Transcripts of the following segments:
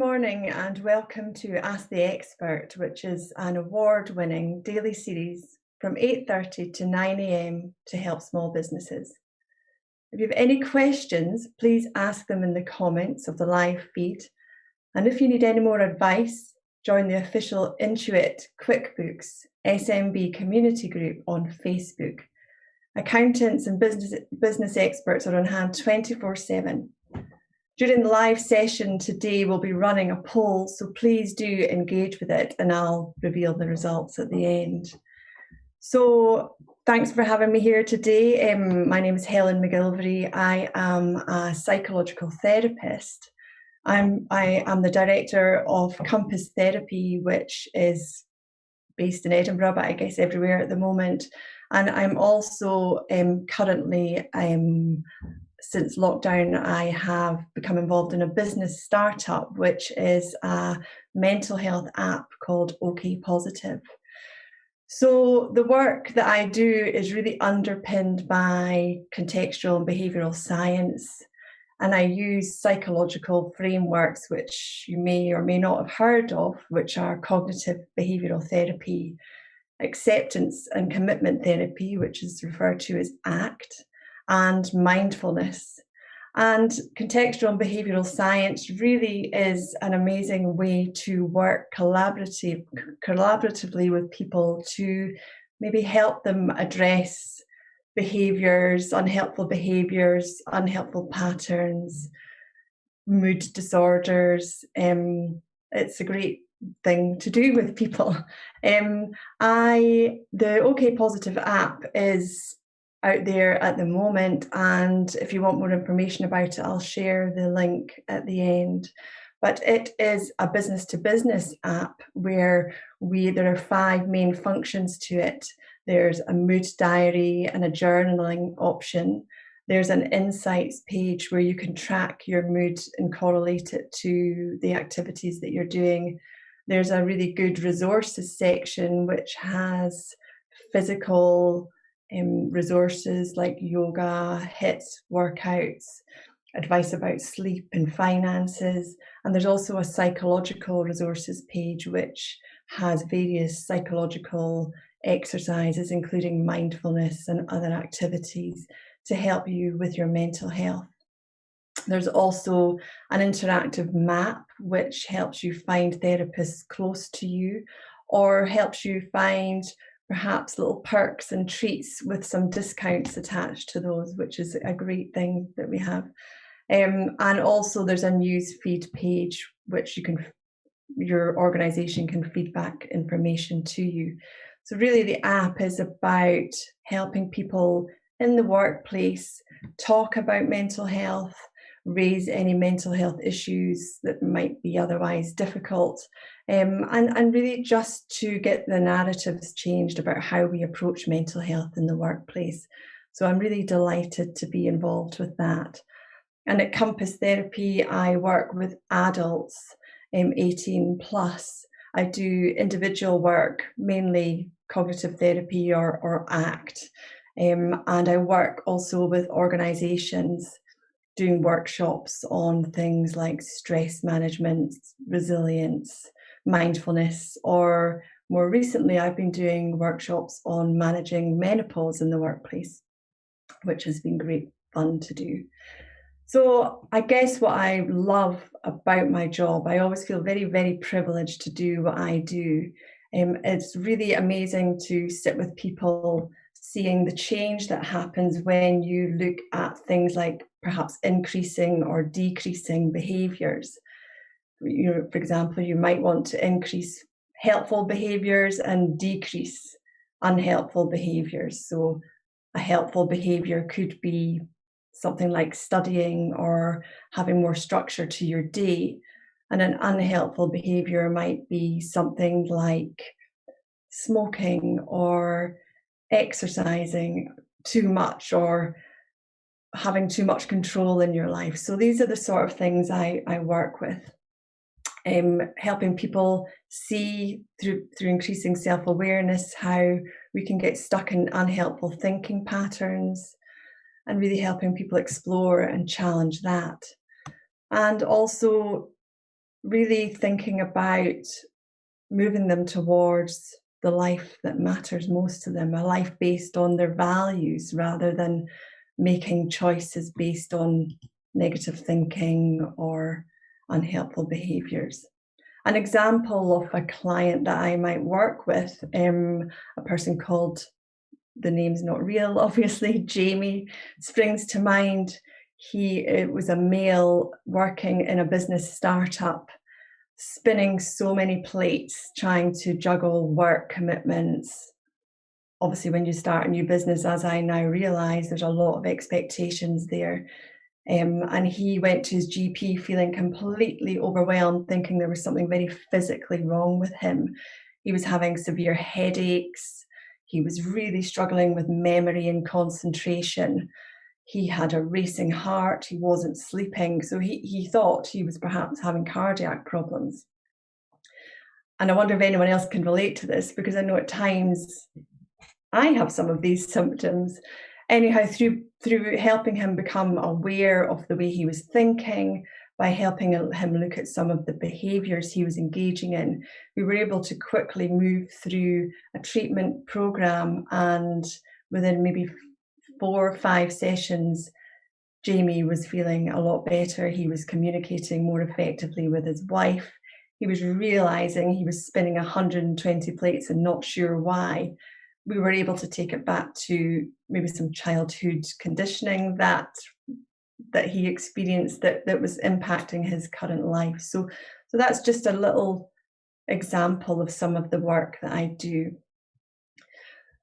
morning and welcome to Ask the Expert, which is an award-winning daily series from 8:30 to 9 a.m. to help small businesses. If you have any questions, please ask them in the comments of the live feed. And if you need any more advice, join the official Intuit QuickBooks SMB community group on Facebook. Accountants and business experts are on hand 24/7. During the live session today, we'll be running a poll, so please do engage with it and I'll reveal the results at the end. So thanks for having me here today. My name is Helen McGillivray. I am a psychological therapist. I am the director of Compass Therapy, which is based in Edinburgh, but I guess everywhere at the moment. And I'm also currently since lockdown, I have become involved in a business startup, which is a mental health app called OK Positive. So the work that I do is really underpinned by contextual and behavioural science, and I use psychological frameworks, which you may or may not have heard of, which are cognitive behavioural therapy, acceptance and commitment therapy, which is referred to as ACT, and mindfulness. And contextual and behavioural science really is an amazing way to work collaboratively with people to maybe help them address unhelpful patterns, mood disorders. It's a great thing to do with people. The OK Positive app is out there at the moment, and if you want more information about it, I'll share the link at the end. But it is a business-to-business app where there are 5 main functions to it. There's a mood diary and a journaling option. There's an insights page where you can track your mood and correlate it to the activities that you're doing. There's a really good resources section which has physical resources like yoga, HIIT workouts, advice about sleep and finances. And there's also a psychological resources page which has various psychological exercises, including mindfulness and other activities to help you with your mental health. There's also an interactive map which helps you find therapists close to you, or helps you find perhaps little perks and treats with some discounts attached to those, which is a great thing that we have. And also there's a news feed page which your organisation can feed back information to you. So really the app is about helping people in the workplace talk about mental health, raise any mental health issues that might be otherwise difficult, and really just to get the narratives changed about how we approach mental health in the workplace. So I'm really delighted to be involved with that. And at Compass Therapy, I work with adults 18 plus. I do individual work, mainly cognitive therapy or ACT. And I work also with organisations doing workshops on things like stress management, resilience, mindfulness, or more recently I've been doing workshops on managing menopause in the workplace, which has been great fun to do. So I guess what I love about my job, I always feel very, very privileged to do what I do. It's really amazing to sit with people, seeing the change that happens when you look at things like perhaps increasing or decreasing behaviours. For example, you might want to increase helpful behaviours and decrease unhelpful behaviours. So a helpful behaviour could be something like studying or having more structure to your day, and an unhelpful behaviour might be something like smoking or exercising too much or having too much control in your life. So these are the sort of things I work with, helping people see through increasing self-awareness how we can get stuck in unhelpful thinking patterns, and really helping people explore and challenge that. And also really thinking about moving them towards the life that matters most to them, a life based on their values rather than making choices based on negative thinking or unhelpful behaviours. An example of a client that I might work with, a person called, the name's not real, obviously, Jamie, springs to mind. It was a male working in a business startup, spinning so many plates, trying to juggle work commitments. Obviously, when you start a new business, as I now realise, there's a lot of expectations there. And he went to his GP feeling completely overwhelmed, thinking there was something very physically wrong with him. He was having severe headaches. He was really struggling with memory and concentration. He had a racing heart. He wasn't sleeping. So he thought he was perhaps having cardiac problems. And I wonder if anyone else can relate to this, because I know at times I have some of these symptoms. Anyhow, through helping him become aware of the way he was thinking, by helping him look at some of the behaviours he was engaging in, we were able to quickly move through a treatment programme, and within maybe 4 or 5 sessions, Jamie was feeling a lot better. He was communicating more effectively with his wife. He was realising he was spinning 120 plates and not sure why. We were able to take it back to maybe some childhood conditioning that he experienced that was impacting his current life. So that's just a little example of some of the work that I do.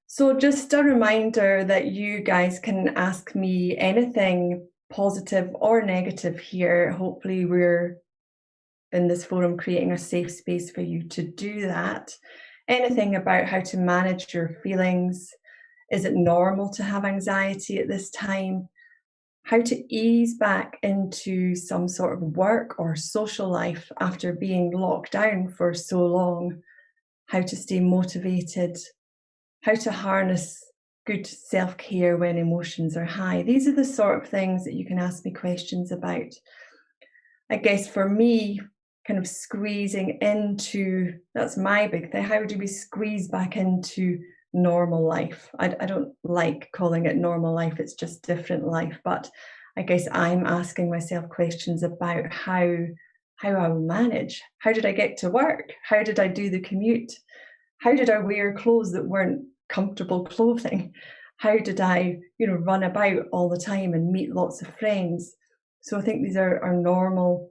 So just a reminder that you guys can ask me anything positive or negative here. Hopefully we're in this forum creating a safe space for you to do that. Anything about how to manage your feelings. Is it normal to have anxiety at this time? How to ease back into some sort of work or social life after being locked down for so long. How to stay motivated. How to harness good self-care when emotions are high. These are the sort of things that you can ask me questions about. I guess for me, kind of squeezing into, that's my big thing. How do we squeeze back into normal life? I don't like calling it normal life, it's just different life. But I guess I'm asking myself questions about how I will manage. How did I get to work? How did I do the commute? How did I wear clothes that weren't comfortable clothing? How did I, run about all the time and meet lots of friends? So I think these are normal,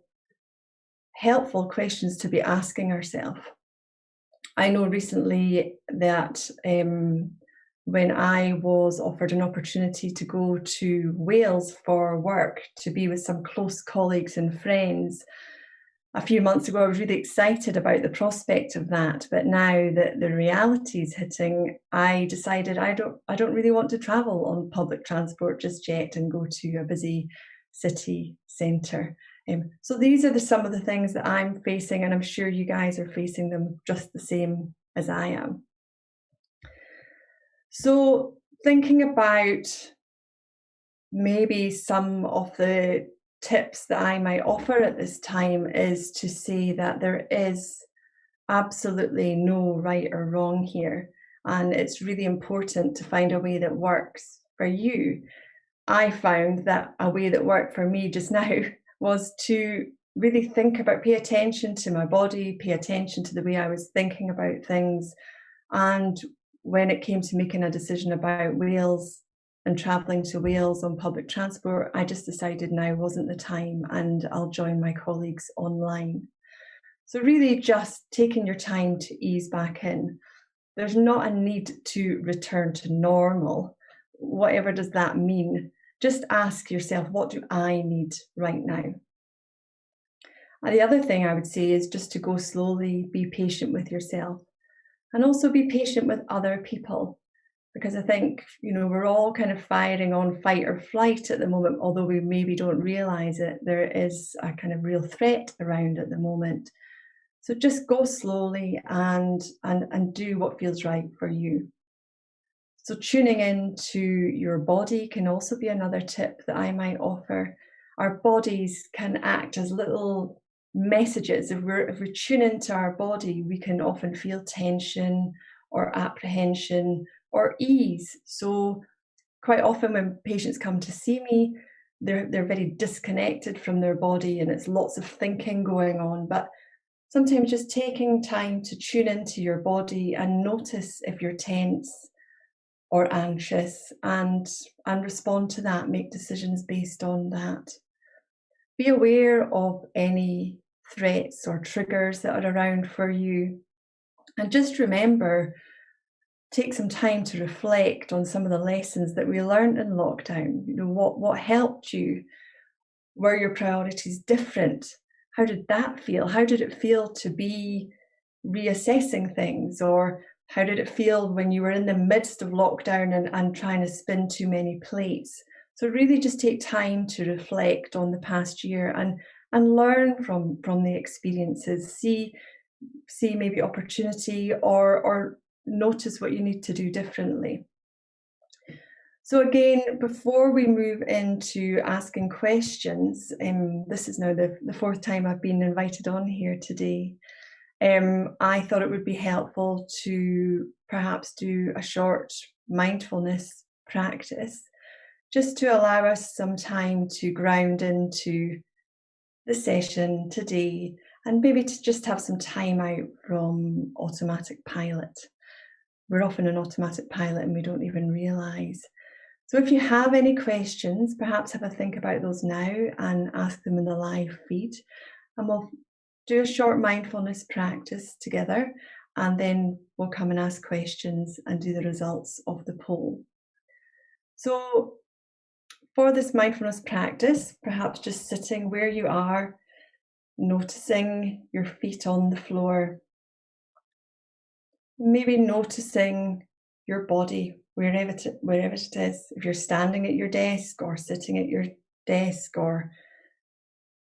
helpful questions to be asking ourselves. I know recently that when I was offered an opportunity to go to Wales for work, to be with some close colleagues and friends, a few months ago I was really excited about the prospect of that, but now that the reality is hitting, I decided I don't really want to travel on public transport just yet and go to a busy city centre. So these are some of the things that I'm facing, and I'm sure you guys are facing them just the same as I am. So thinking about maybe some of the tips that I might offer at this time is to say that there is absolutely no right or wrong here, and it's really important to find a way that works for you. I found that a way that worked for me just now was to really pay attention to my body, pay attention to the way I was thinking about things. And when it came to making a decision about Wales and travelling to Wales on public transport, I just decided now wasn't the time, and I'll join my colleagues online. So really just taking your time to ease back in. There's not a need to return to normal. Whatever does that mean? Just ask yourself, what do I need right now? And the other thing I would say is just to go slowly, be patient with yourself, and also be patient with other people. Because I think, we're all kind of firing on fight or flight at the moment, although we maybe don't realise it. There is a kind of real threat around at the moment. So just go slowly and do what feels right for you. So tuning into your body can also be another tip that I might offer. Our bodies can act as little messages. If we tune into our body, we can often feel tension or apprehension or ease. So quite often when patients come to see me, they're very disconnected from their body and it's lots of thinking going on. But sometimes just taking time to tune into your body and notice if you're tense or anxious, and respond to that, make decisions based on that. Be aware of any threats or triggers that are around for you. And just remember, take some time to reflect on some of the lessons that we learned in lockdown. You know, what helped you? Were your priorities different? How did that feel? How did it feel to be reassessing things? Or how did it feel when you were in the midst of lockdown and trying to spin too many plates? So really just take time to reflect on the past year and learn from the experiences. See maybe opportunity or notice what you need to do differently. So again, before we move into asking questions, this is now the fourth time I've been invited on here today. I thought it would be helpful to perhaps do a short mindfulness practice, just to allow us some time to ground into the session today, and maybe to just have some time out from automatic pilot. We're often an automatic pilot and we don't even realise. So if you have any questions, perhaps have a think about those now and ask them in the live feed. And we'll do a short mindfulness practice together, and then we'll come and ask questions and do the results of the poll. So for this mindfulness practice, perhaps just sitting where you are, noticing your feet on the floor, maybe noticing your body wherever it is. If you're standing at your desk or sitting at your desk, or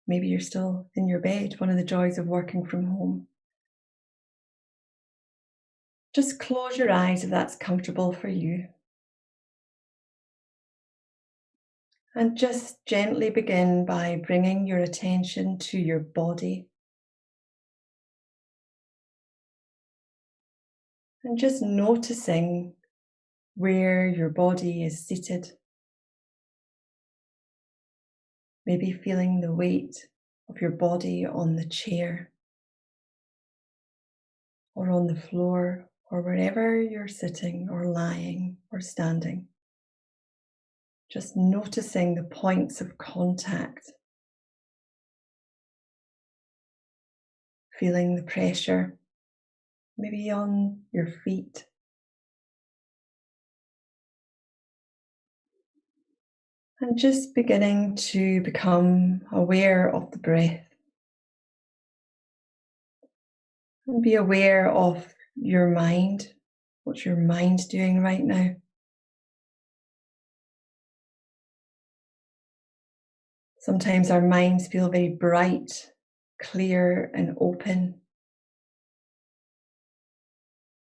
maybe you're still in your bed, one of the joys of working from home. Just close your eyes if that's comfortable for you. And just gently begin by bringing your attention to your body. And just noticing where your body is seated. Maybe feeling the weight of your body on the chair or on the floor or wherever you're sitting or lying or standing. Just noticing the points of contact. Feeling the pressure, maybe on your feet. And just beginning to become aware of the breath. And be aware of your mind. What's your mind doing right now? Sometimes our minds feel very bright, clear, and open.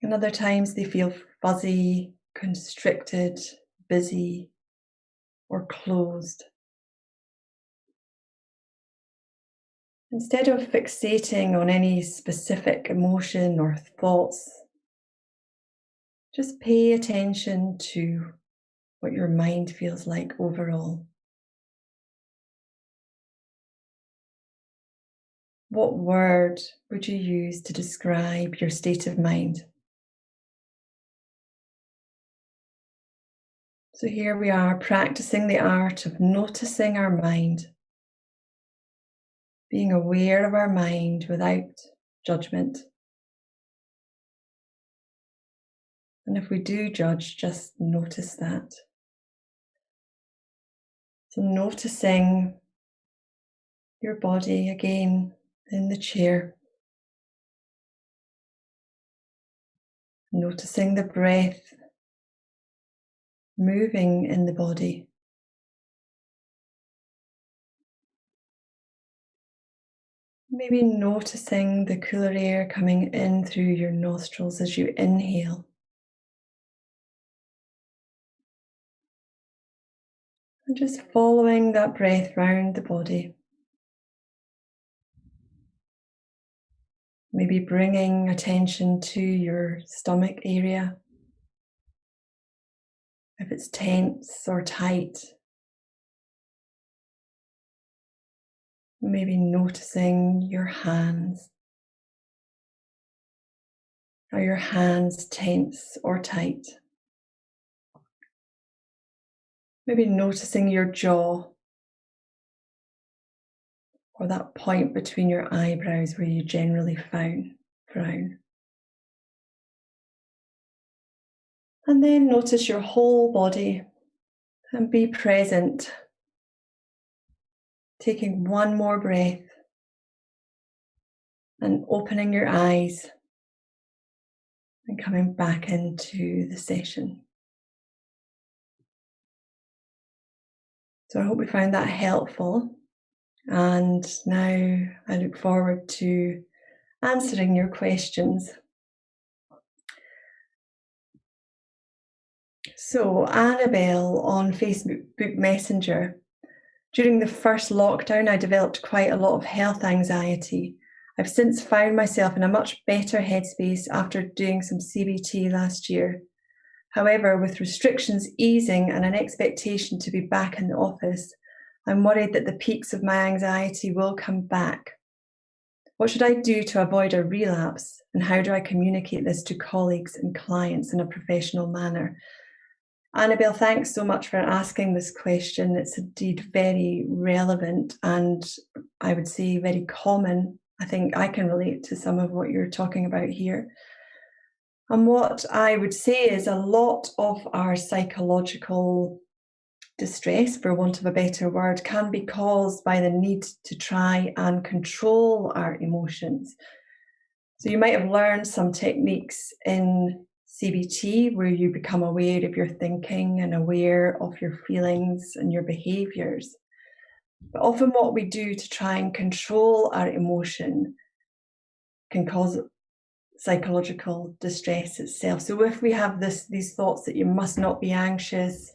And other times they feel fuzzy, constricted, busy, or closed. Instead of fixating on any specific emotion or thoughts, just pay attention to what your mind feels like overall. What word would you use to describe your state of mind? So here we are, practicing the art of noticing our mind, being aware of our mind without judgment. And if we do judge, just notice that. So noticing your body again in the chair. Noticing the breath moving in the body. Maybe noticing the cooler air coming in through your nostrils as you inhale. And just following that breath round the body. Maybe bringing attention to your stomach area, if it's tense or tight. Maybe noticing your hands. Are your hands tense or tight? Maybe noticing your jaw, or that point between your eyebrows where you generally frown. And then notice your whole body and be present. Taking one more breath and opening your eyes and coming back into the session. So I hope we found that helpful. And now I look forward to answering your questions. So Annabelle on Facebook Messenger. During the first lockdown, I developed quite a lot of health anxiety. I've since found myself in a much better headspace after doing some CBT last year. However, with restrictions easing and an expectation to be back in the office, I'm worried that the peaks of my anxiety will come back. What should I do to avoid a relapse, and how do I communicate this to colleagues and clients in a professional manner? Annabelle, thanks so much for asking this question. It's indeed very relevant and I would say very common. I think I can relate to some of what you're talking about here. And what I would say is a lot of our psychological distress, for want of a better word, can be caused by the need to try and control our emotions. So you might have learned some techniques in CBT where you become aware of your thinking and aware of your feelings and your behaviours. But often what we do to try and control our emotion can cause psychological distress itself. So if we have these thoughts that you must not be anxious,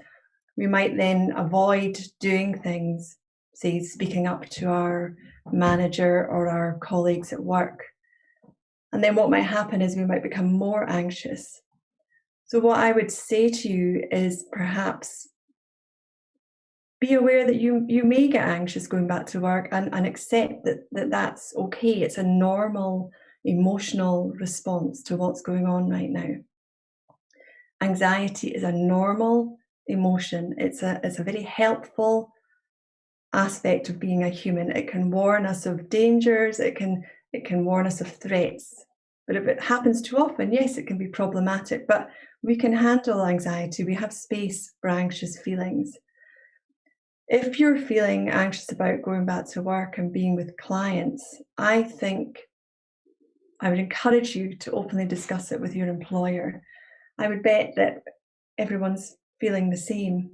we might then avoid doing things, say speaking up to our manager or our colleagues at work. And then what might happen is we might become more anxious. So what I would say to you is perhaps be aware that you may get anxious going back to work and accept that that's okay. It's a normal emotional response to what's going on right now. Anxiety is a normal emotion. It's a very helpful aspect of being a human. It can warn us of dangers, it can warn us of threats. But if it happens too often, yes, it can be problematic, but we can handle anxiety. We have space for anxious feelings. If you're feeling anxious about going back to work and being with clients, I think I would encourage you to openly discuss it with your employer. I would bet that everyone's feeling the same.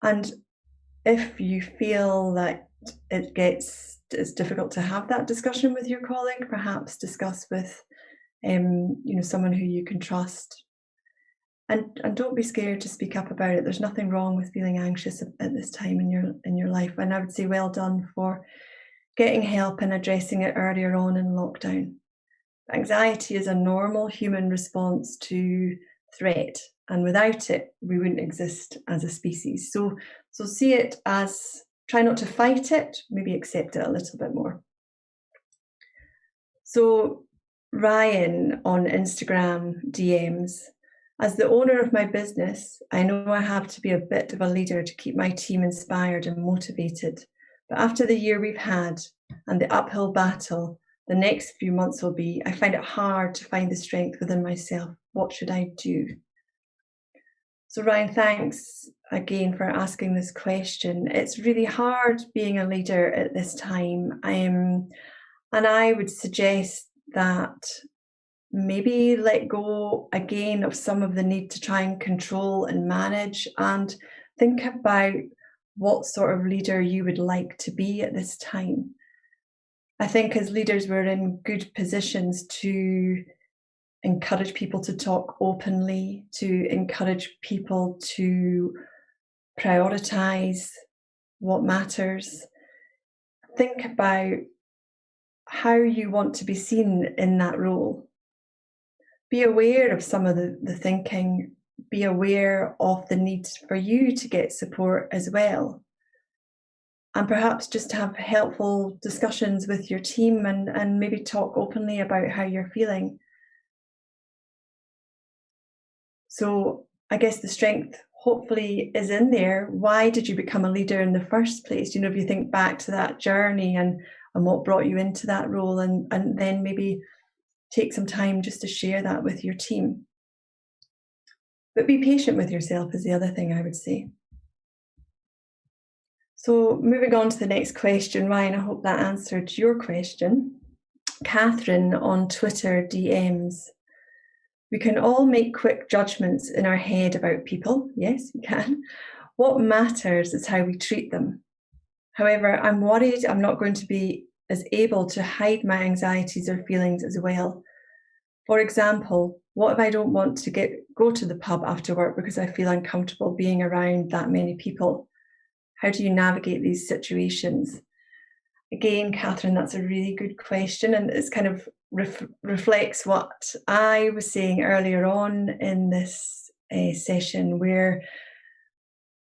And if you feel that it's difficult to have that discussion with your colleague, perhaps discuss with someone who you can trust. And don't be scared to speak up about it. There's nothing wrong with feeling anxious at this time in your life. And I would say well done for getting help and addressing it earlier on in lockdown. Anxiety is a normal human response to threat, and without it, we wouldn't exist as a species. So see it as, try not to fight it, maybe accept it a little bit more. So Ryan on Instagram DMs, as the owner of my business, I know I have to be a bit of a leader to keep my team inspired and motivated. But after the year we've had and the uphill battle the next few months will be, I find it hard to find the strength within myself. What should I do? So Ryan, thanks again for asking this question. It's really hard being a leader at this time. And I would suggest that maybe let go again of some of the need to try and control and manage, and think about what sort of leader you would like to be at this time. I think as leaders, we're in good positions to encourage people to talk openly, to encourage people to prioritize what matters. Think about how you want to be seen in that role. Be aware of some of the thinking, be aware of the need for you to get support as well. And perhaps just have helpful discussions with your team and maybe talk openly about how you're feeling. So I guess the strength hopefully is in there. Why did you become a leader in the first place? If you think back to that journey and what brought you into that role, and then maybe take some time just to share that with your team. But be patient with yourself is the other thing I would say. So moving on to the next question, Ryan, I hope that answered your question. Catherine on Twitter DMs. We can all make quick judgments in our head about people. Yes, we can. What matters is how we treat them. However, I'm worried I'm not going to be as able to hide my anxieties or feelings as well. For example, what if I don't want to go to the pub after work because I feel uncomfortable being around that many people? How do you navigate these situations? Again, Catherine, that's a really good question, and it's kind of reflects what I was saying earlier on in this session, where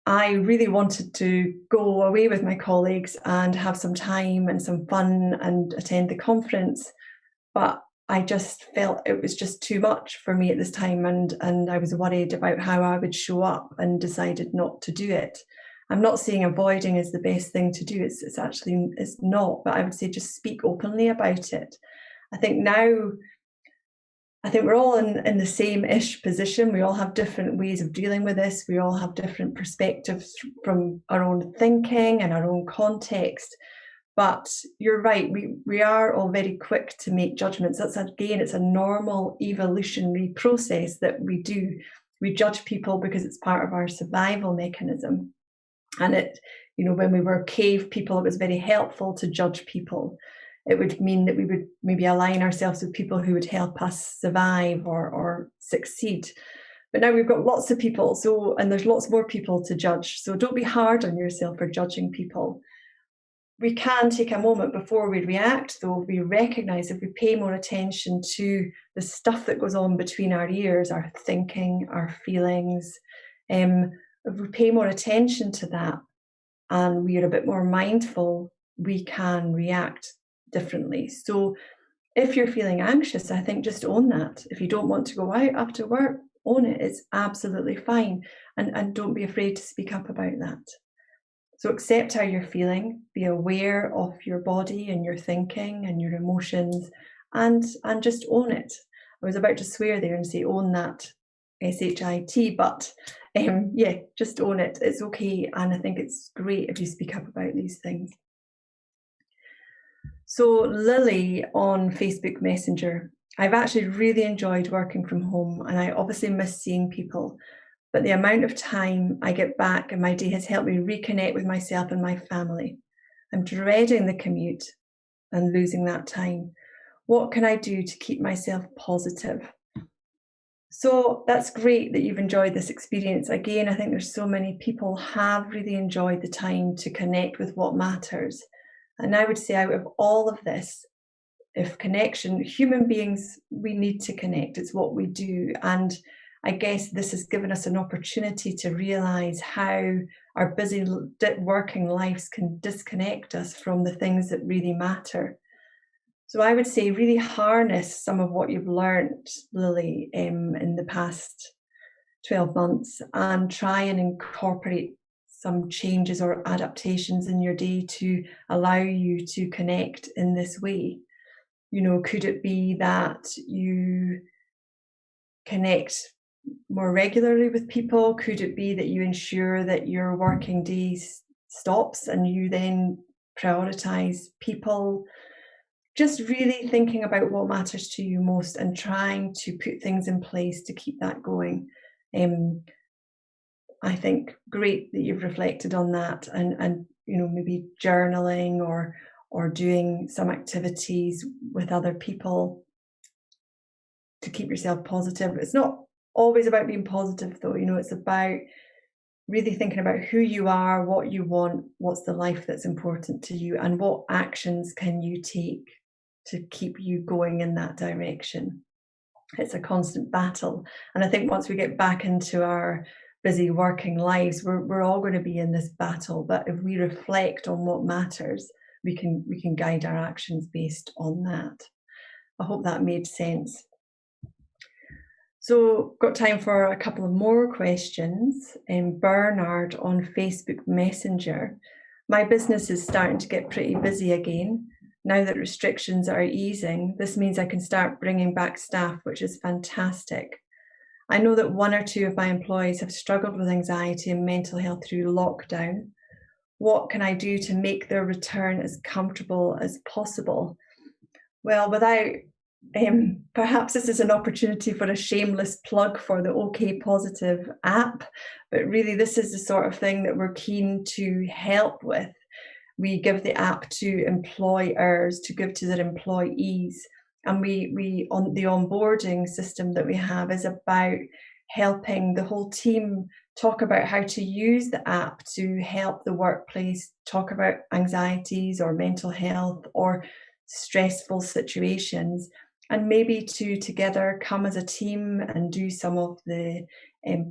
I really wanted to go away with my colleagues and have some time and some fun and attend the conference, but I just felt it was just too much for me at this time, and I was worried about how I would show up and decided not to do it. I'm not saying avoiding is the best thing to do. It's actually not, but I would say just speak openly about it. I think we're all in the same-ish position. We all have different ways of dealing with this. We all have different perspectives from our own thinking and our own context. But you're right, we are all very quick to make judgments. It's a normal evolutionary process that we do. We judge people because it's part of our survival mechanism. And when we were cave people, it was very helpful to judge people. It would mean that we would maybe align ourselves with people who would help us survive or succeed. But now we've got lots of people, and there's lots more people to judge. So don't be hard on yourself for judging people. We can take a moment before we react, though. We recognise if we pay more attention to the stuff that goes on between our ears, our thinking, our feelings, if we pay more attention to that and we are a bit more mindful, we can react differently. So if you're feeling anxious, I think just own that. If you don't want to go out after work, own it. It's absolutely fine. And don't be afraid to speak up about that. So accept how you're feeling, be aware of your body and your thinking and your emotions, and just own it. I was about to swear there and say own that, SHIT, but just own it. It's okay, and I think it's great if you speak up about these things. So Lily on Facebook Messenger, I've actually really enjoyed working from home, and I obviously miss seeing people, but the amount of time I get back in my day has helped me reconnect with myself and my family. I'm dreading the commute and losing that time. What can I do to keep myself positive? So that's great that you've enjoyed this experience. Again, I think there's so many people have really enjoyed the time to connect with what matters. And I would say out of all of this, if connection, human beings, we need to connect. It's what we do. And I guess this has given us an opportunity to realise how our busy working lives can disconnect us from the things that really matter. So I would say really harness some of what you've learned, Lily, in the past 12 months and try and incorporate some changes or adaptations in your day to allow you to connect in this way. Could it be that you connect more regularly with people? Could it be that you ensure that your working day stops and you then prioritize people? Just really thinking about what matters to you most and trying to put things in place to keep that going. I think great that you've reflected on that and maybe journaling or doing some activities with other people to keep yourself positive. It's not always about being positive though, it's about really thinking about who you are, what you want, what's the life that's important to you, and what actions can you take to keep you going in that direction. It's a constant battle. And I think once we get back into our busy working lives, we're all going to be in this battle. But if we reflect on what matters, we can guide our actions based on that. I hope that made sense. So, got time for a couple of more questions. Bernard on Facebook Messenger. My business is starting to get pretty busy again. Now that restrictions are easing, this means I can start bringing back staff, which is fantastic. I know that 1 or 2 of my employees have struggled with anxiety and mental health through lockdown. What can I do to make their return as comfortable as possible? Well, without perhaps this is an opportunity for a shameless plug for the OK Positive app, but really this is the sort of thing that we're keen to help with. We give the app to employers to give to their employees, and we on the onboarding system that we have is about helping the whole team talk about how to use the app to help the workplace talk about anxieties or mental health or stressful situations, and maybe to together come as a team and do some of the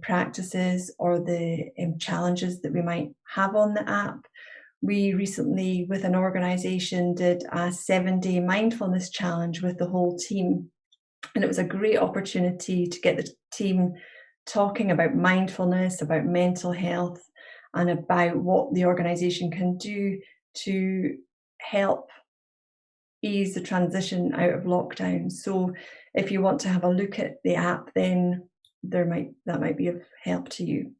practices or the challenges that we might have on the app. We recently, with an organisation, did a 7-day mindfulness challenge with the whole team. And it was a great opportunity to get the team talking about mindfulness, about mental health, and about what the organisation can do to help ease the transition out of lockdown. So if you want to have a look at the app, then that might be of help to you.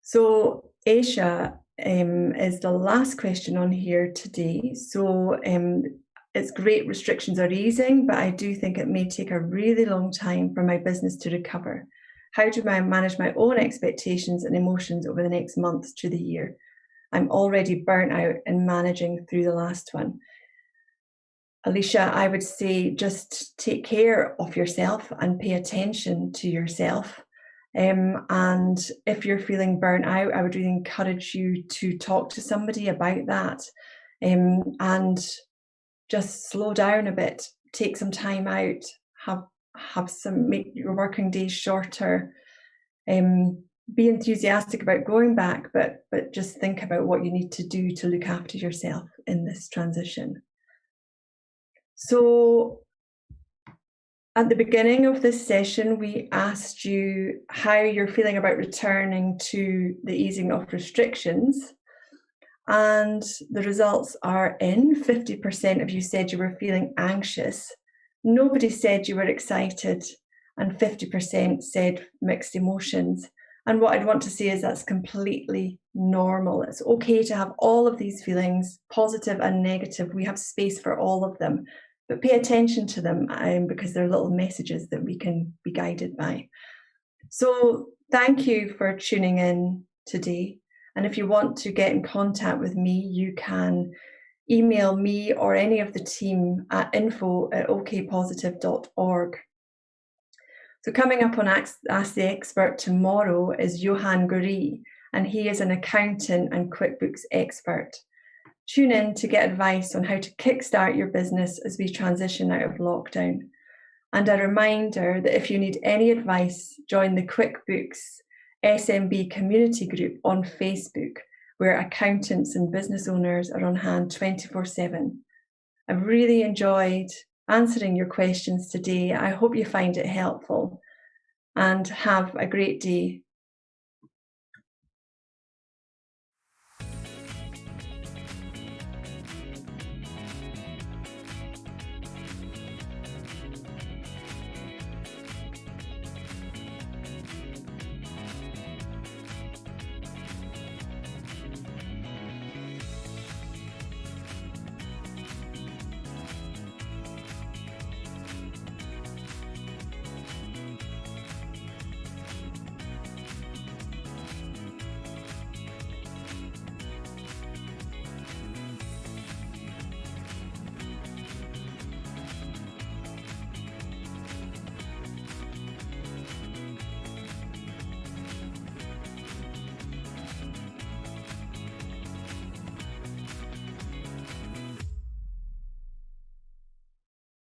So Aisha is the last question on here today. So it's great restrictions are easing, but I do think it may take a really long time for my business to recover. How do I manage my own expectations and emotions over the next months to the year? I'm already burnt out in managing through the last one. Alicia, I would say just take care of yourself and pay attention to yourself. And if you're feeling burnt out, I would really encourage you to talk to somebody about that, and just slow down a bit, take some time out, make your working days shorter, be enthusiastic about going back, but just think about what you need to do to look after yourself in this transition. So at the beginning of this session, we asked you how you're feeling about returning to the easing of restrictions. And the results are in. 50% of you said you were feeling anxious. Nobody said you were excited. And 50% said mixed emotions. And what I'd want to say is that's completely normal. It's okay to have all of these feelings, positive and negative. We have space for all of them. But pay attention to them because they're little messages that we can be guided by. So thank you for tuning in today. And if you want to get in contact with me, you can email me or any of the team at info@okpositive.org. So coming up on Ask the Expert tomorrow is Johan Guri, and he is an accountant and QuickBooks expert. Tune in to get advice on how to kickstart your business as we transition out of lockdown. And a reminder that if you need any advice, join the QuickBooks SMB community group on Facebook, where accountants and business owners are on hand 24/7. I've really enjoyed answering your questions today. I hope you find it helpful, and have a great day.